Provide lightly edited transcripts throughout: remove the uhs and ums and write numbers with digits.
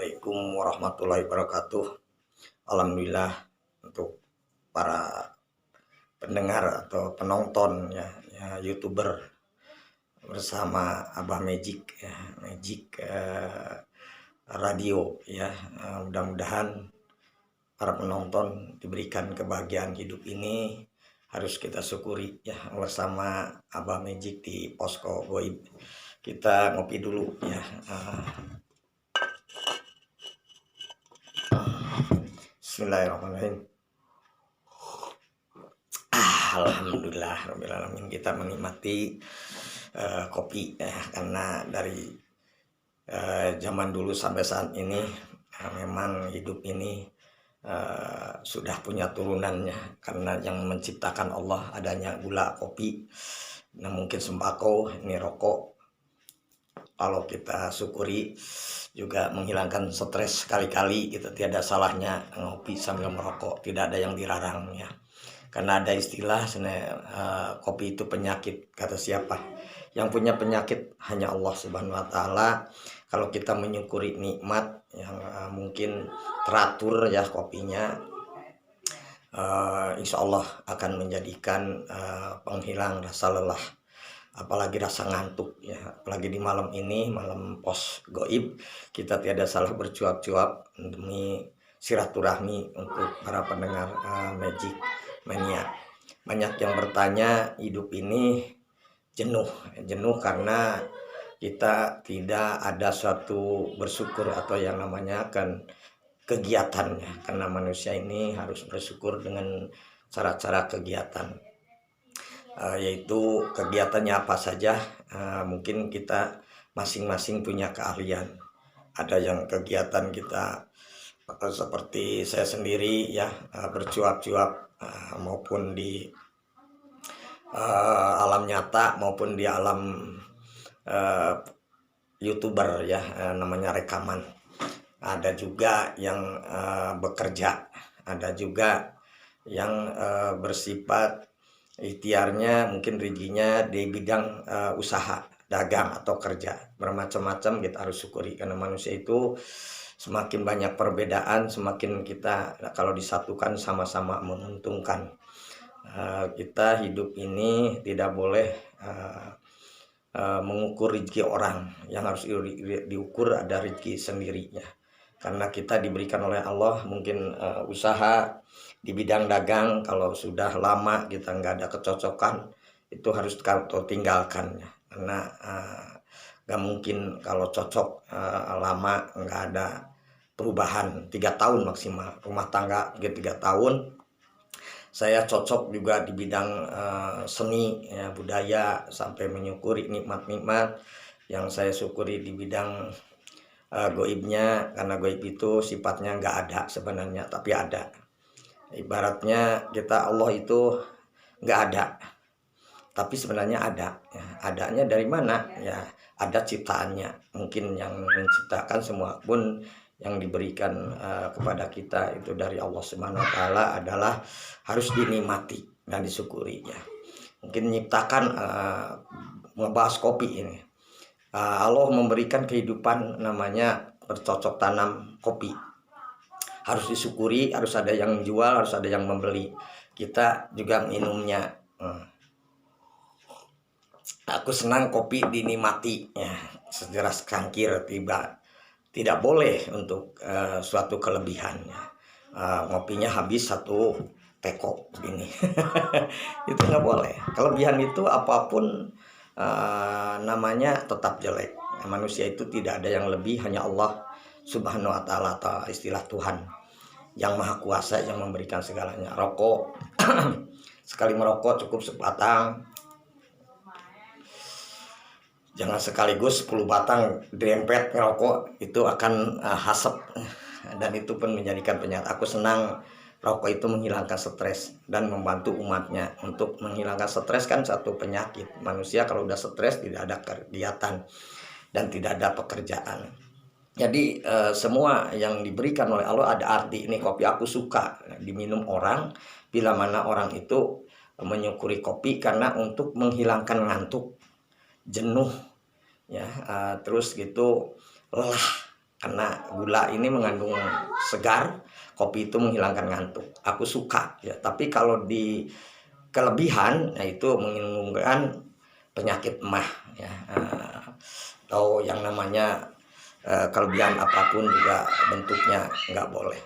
Assalamualaikum warahmatullahi wabarakatuh. Alhamdulillah untuk para pendengar atau penonton ya YouTuber bersama Abah Magic ya, Magic Radio ya. Mudah-mudahan para penonton diberikan kebahagiaan hidup ini, harus kita syukuri ya bersama Abah Magic di Posko Goib. Kita ngopi dulu ya. Bismillahirrahmanirrahim. Alhamdulillah kita menikmati kopi ya, karena dari zaman dulu sampai saat ini memang hidup ini sudah punya turunannya, karena yang menciptakan Allah adanya gula, kopi, nah mungkin sembako, ini rokok. Kalau kita syukuri juga menghilangkan stres sekali-kali, kita tiada salahnya ngopi sambil merokok, tidak ada yang dilarang ya. Karena ada istilah kopi itu penyakit, kata siapa? Yang punya penyakit hanya Allah Subhanahu wa taala. Kalau kita menyukuri nikmat yang mungkin teratur ya kopinya, insya Allah akan menjadikan penghilang rasa lelah, apalagi rasa ngantuk ya, apalagi di malam ini, malam pos goib, kita tiada salah bercuap-cuap demi silaturahmi untuk para pendengar Magic Mania. Banyak yang bertanya, hidup ini jenuh karena kita tidak ada suatu bersyukur atau yang namanya kan kegiatannya, karena manusia ini harus bersyukur dengan cara-cara kegiatan. Yaitu kegiatannya apa saja, mungkin kita masing-masing punya keahlian. Ada yang kegiatan kita seperti saya sendiri ya, bercuap-cuap maupun di alam nyata maupun di alam YouTuber ya, namanya rekaman. Ada juga yang bekerja, ada juga yang bersifat ikhtiarnya mungkin rezekinya di bidang usaha, dagang atau kerja. Bermacam-macam kita harus syukuri, karena manusia itu semakin banyak perbedaan, semakin kita kalau disatukan sama-sama menguntungkan. Kita hidup ini tidak boleh mengukur rezeki orang, yang harus diukur ada rezeki sendirinya. Karena kita diberikan oleh Allah mungkin usaha di bidang dagang, kalau sudah lama kita nggak ada kecocokan, itu harus kita tinggalkan ya. Karena nggak mungkin kalau cocok lama nggak ada perubahan, 3 tahun maksimal. Rumah tangga 3 tahun. Saya cocok juga di bidang seni ya, budaya, sampai menyukuri nikmat-nikmat yang saya syukuri di bidang goibnya, karena goib itu sifatnya nggak ada sebenarnya, tapi ada. Ibaratnya kita Allah itu nggak ada, tapi sebenarnya ada ya. Adanya dari mana ya? Ada ciptaannya. Mungkin yang menciptakan semua pun yang diberikan kepada kita itu dari Allah Subhanahu wa taala adalah harus dinikmati dan disyukuri ya. Mungkin menciptakan membahas kopi ini, Allah memberikan kehidupan namanya bercocok tanam kopi, harus disyukuri, harus ada yang jual, harus ada yang membeli, kita juga minumnya. Aku senang kopi dinikmati ya, sejelas cangkir tiba, tidak boleh untuk suatu kelebihan ya. Ngopinya habis 1 teko begini itu nggak boleh. Kelebihan itu apapun namanya tetap jelek. Manusia itu tidak ada yang lebih, hanya Allah Subhanahu wa taala atau istilah Tuhan yang maha kuasa yang memberikan segalanya. Rokok sekali merokok cukup sebatang, jangan sekaligus 10 batang dirempet ngerokok, itu akan hasep dan itu pun menjadikan penyakit. Aku senang rokok itu menghilangkan stres dan membantu umatnya untuk menghilangkan stres, kan satu penyakit. Manusia kalau udah stres tidak ada kegiatan dan tidak ada pekerjaan. Jadi semua yang diberikan oleh Allah ada arti. Ini kopi aku suka diminum orang, bila mana orang itu menyukuri kopi karena untuk menghilangkan ngantuk, jenuh ya, terus gitu lelah. karena gula ini mengandung segar, kopi itu menghilangkan ngantuk. Aku suka ya, tapi kalau di kelebihan, nah itu menimbulkan penyakit emah ya, atau yang namanya kelebihan apapun juga bentuknya nggak boleh.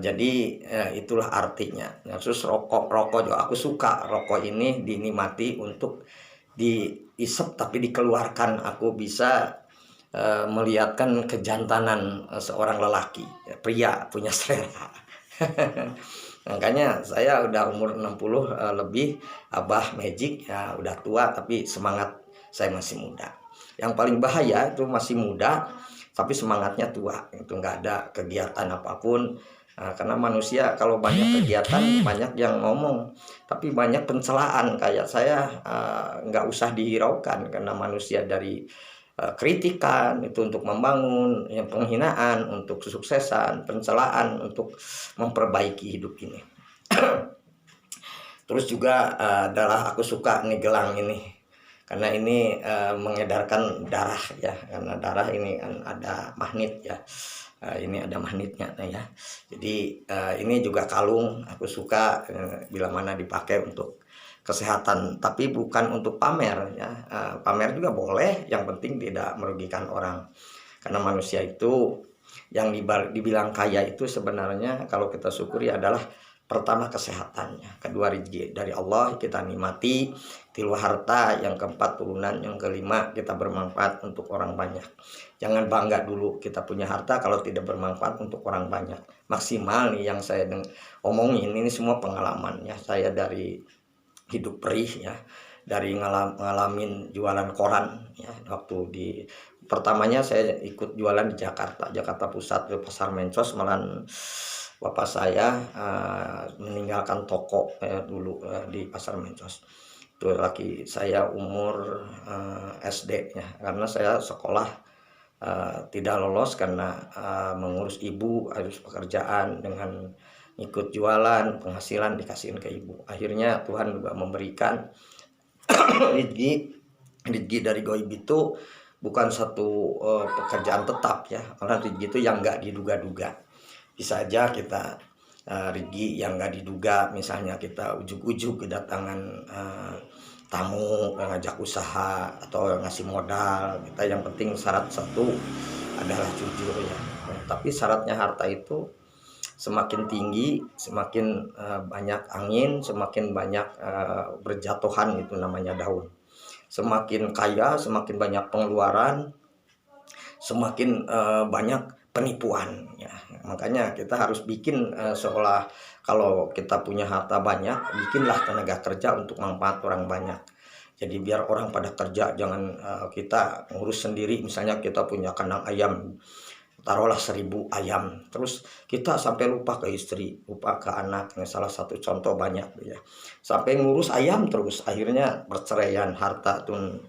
Jadi itulah artinya. Nah, terus rokok juga aku suka. Rokok ini dinikmati untuk diisep tapi dikeluarkan. Aku bisa melihatkan kejantanan seorang lelaki, pria punya selera. Makanya saya udah umur 60 lebih, Abah Magic ya udah tua tapi semangat saya masih muda. Yang paling bahaya itu masih muda tapi semangatnya tua, itu nggak ada kegiatan apapun. Karena manusia kalau banyak kegiatan banyak yang ngomong, tapi banyak pencelaan. Kayak saya nggak usah dihiraukan, karena manusia dari kritikan itu untuk membangun, yang penghinaan untuk kesuksesan, pencelaan untuk memperbaiki hidup ini. Terus juga adalah aku suka nih gelang ini, karena ini mengedarkan darah ya, karena darah ini kan ada magnet ya. Ini ada magnetnya ya. Jadi ini juga kalung aku suka bila mana dipakai untuk kesehatan, tapi bukan untuk pamer ya. Pamer juga boleh, yang penting tidak merugikan orang. Karena manusia itu yang dibilang kaya itu sebenarnya kalau kita syukuri adalah pertama kesehatannya, kedua rezeki dari Allah kita nikmati, tilu harta, yang keempat turunan, yang kelima kita bermanfaat untuk orang banyak. Jangan bangga dulu kita punya harta kalau tidak bermanfaat untuk orang banyak. Maksimal nih yang saya omongin ini semua pengalaman ya, saya dari hidup perih ya, dari ngalamin jualan koran ya. Waktu di pertamanya saya ikut jualan di Jakarta Pusat, di Pasar Mencos. Malah bapak saya meninggalkan toko dulu di Pasar Mencos. Itu lagi saya umur SD ya, karena saya sekolah tidak lolos karena mengurus ibu, harus pekerjaan, dengan ikut jualan, penghasilan dikasihin ke ibu. Akhirnya Tuhan juga memberikan rezeki dari goib itu bukan satu pekerjaan tetap ya, karena rezeki itu yang nggak diduga-duga. Bisa aja kita rezeki yang nggak diduga, misalnya kita ujuk-ujuk kedatangan tamu, ngajak usaha atau ngasih modal kita. Yang penting syarat satu adalah jujur ya. Tapi syaratnya harta itu semakin tinggi, semakin banyak angin, semakin banyak berjatuhan, itu namanya daun. Semakin kaya, semakin banyak pengeluaran, semakin banyak penipuan ya. Makanya kita harus bikin seolah kalau kita punya harta banyak, bikinlah tenaga kerja untuk manfaat orang banyak. Jadi biar orang pada kerja, jangan kita ngurus sendiri. Misalnya kita punya kandang ayam, taruhlah 1000 ayam, terus kita sampai lupa ke istri, lupa ke anak. Yang salah satu contoh banyak ya, sampai ngurus ayam terus, akhirnya perceraian, harta tuh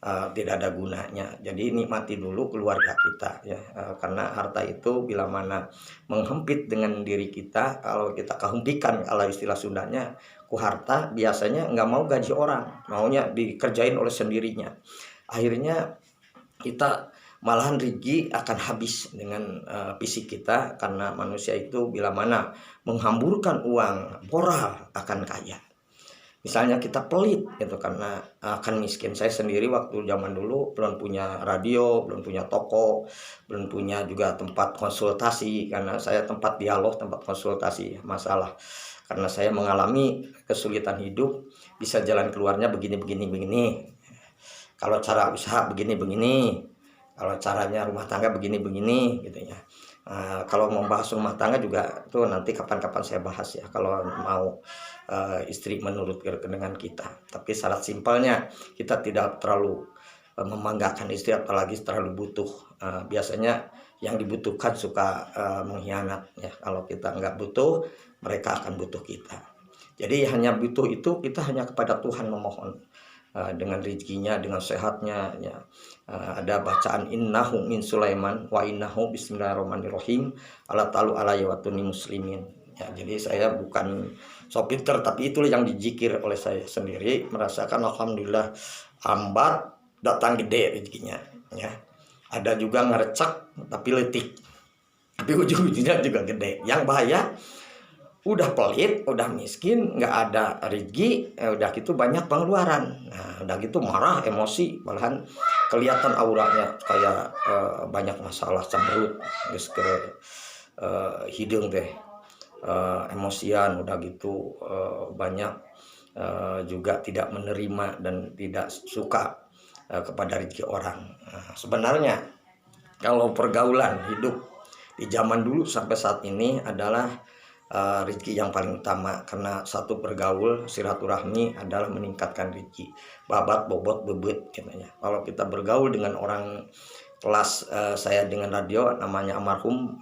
tidak ada gunanya. Jadi nikmati dulu keluarga kita ya, karena harta itu bila mana menghempit dengan diri kita, kalau kita kehempikan, kalau istilah Sundanya ku harta, biasanya nggak mau gaji orang, maunya dikerjain oleh sendirinya. Akhirnya kita malahan rezeki akan habis dengan fisik kita, karena manusia itu bila mana menghamburkan uang, moral akan kaya. Misalnya kita pelit gitu, karena akan miskin. Saya sendiri waktu zaman dulu belum punya radio, belum punya toko, belum punya juga tempat konsultasi, karena saya tempat dialog, tempat konsultasi masalah. Karena saya mengalami kesulitan hidup, bisa jalan keluarnya begini. Kalau cara usaha begini, kalau caranya rumah tangga begini gitu ya. Kalau membahas rumah tangga juga tuh nanti kapan-kapan saya bahas ya, kalau mau istri menurut dengan kita. Tapi syarat simpelnya kita tidak terlalu membanggakan istri, apalagi terlalu butuh. Biasanya yang dibutuhkan suka mengkhianat ya. Kalau kita nggak butuh, mereka akan butuh kita. Jadi hanya butuh itu, kita hanya kepada Tuhan memohon dengan rezekinya, dengan sehatnya ya. Ada bacaan innahu min Sulaiman wa innahu bismillahirrahmanirrahim ala talu ala yawatuni muslimin ya. Jadi saya bukan so pinter, tapi itulah yang dijikir oleh saya sendiri, merasakan alhamdulillah ambat datang gede rezekinya ya. ada juga ngerecek tapi letik, tapi ujung-ujungnya juga gede. Yang bahaya udah pelit, udah miskin, nggak ada rezeki, udah gitu banyak pengeluaran. Nah, udah gitu marah, emosi, malahan kelihatan auranya kayak banyak masalah cemberut, geus ke hidung teh, emosian, udah gitu banyak juga tidak menerima dan tidak suka kepada rezeki orang. Nah, sebenarnya kalau pergaulan hidup di zaman dulu sampai saat ini adalah rezeki yang paling utama, karena satu bergaul silaturahmi adalah meningkatkan rezeki. Babat bobot bebet katanya. Kalau kita bergaul dengan orang kelas saya dengan radio namanya almarhum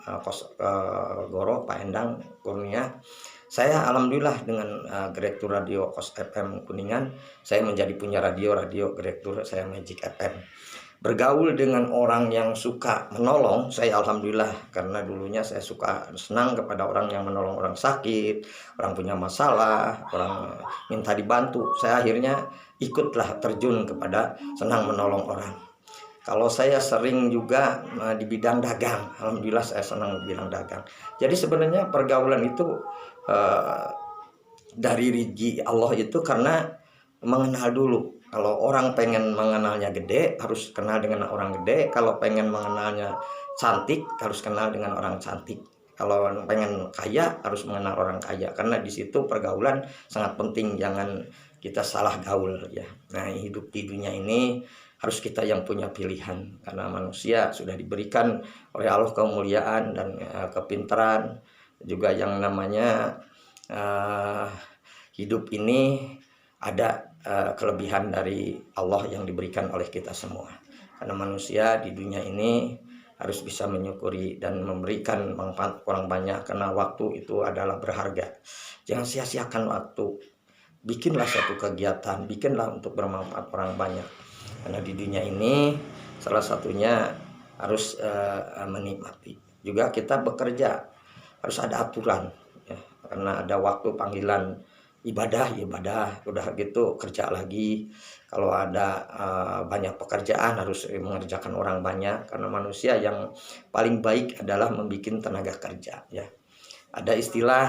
Goro Pak Endang Kurnia, saya alhamdulillah dengan Direktur Radio Kos FM Kuningan, saya menjadi punya radio Direktur saya Magic FM. Bergaul dengan orang yang suka menolong, saya alhamdulillah, karena dulunya saya suka senang kepada orang yang menolong orang sakit, orang punya masalah, orang minta dibantu. Saya akhirnya ikutlah terjun kepada senang menolong orang. Kalau saya sering juga di bidang dagang, alhamdulillah saya senang di bidang dagang. Jadi sebenarnya pergaulan itu dari rezeki Allah itu karena mengenal dulu. Kalau orang pengen mengenalnya gede, harus kenal dengan orang gede. Kalau pengen mengenalnya cantik, harus kenal dengan orang cantik. Kalau pengen kaya, harus mengenal orang kaya. Karena di situ pergaulan sangat penting. Jangan kita salah gaul ya. Nah, hidup di dunia ini harus kita yang punya pilihan. Karena manusia sudah diberikan oleh Allah kemuliaan dan kepintaran. Juga yang namanya hidup ini ada kelebihan dari Allah yang diberikan oleh kita semua. Karena manusia di dunia ini harus bisa menyukuri dan memberikan manfaat orang banyak, karena waktu itu adalah berharga. Jangan sia-siakan waktu. Bikinlah satu kegiatan, bikinlah untuk bermanfaat orang banyak. Karena di dunia ini salah satunya harus menikmati. Juga kita bekerja harus ada aturan ya. Karena ada waktu panggilan ibadah, udah gitu kerja lagi. Kalau ada banyak pekerjaan harus mengerjakan orang banyak, karena manusia yang paling baik adalah membuat tenaga kerja ya. Ada istilah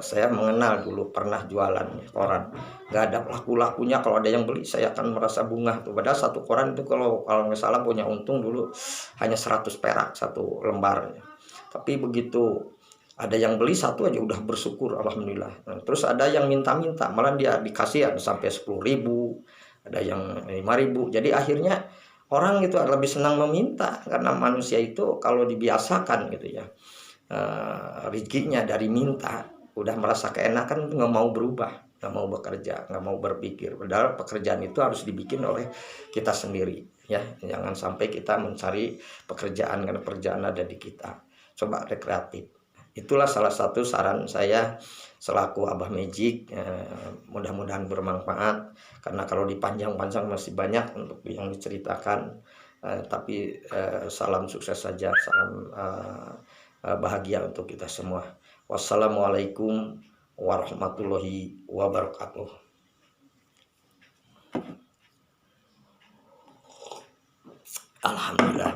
saya mengenal dulu pernah jualan koran, nggak ada laku-lakunya, kalau ada yang beli saya akan merasa bunga tuh. Padahal satu koran itu kalau nggak salah punya untung dulu hanya 100 perak satu lembarnya, tapi begitu ada yang beli satu aja udah bersyukur alhamdulillah. Nah, terus ada yang minta-minta, malah dia dikasih ada sampai 10.000, ada yang 5.000. Jadi akhirnya orang itu lebih senang meminta, karena manusia itu kalau dibiasakan gitu ya, rezekinya dari minta, udah merasa keenakan, nggak mau berubah, nggak mau bekerja, nggak mau berpikir. Padahal pekerjaan itu harus dibikin oleh kita sendiri ya. Jangan sampai kita mencari pekerjaan karena pekerjaan ada di kita. Coba rekreatif. Itulah salah satu saran saya selaku Abah Magic. Mudah-mudahan bermanfaat, karena kalau dipanjang-panjang masih banyak untuk yang diceritakan. Tapi salam sukses saja, salam bahagia untuk kita semua. Wassalamualaikum warahmatullahi wabarakatuh. Alhamdulillah.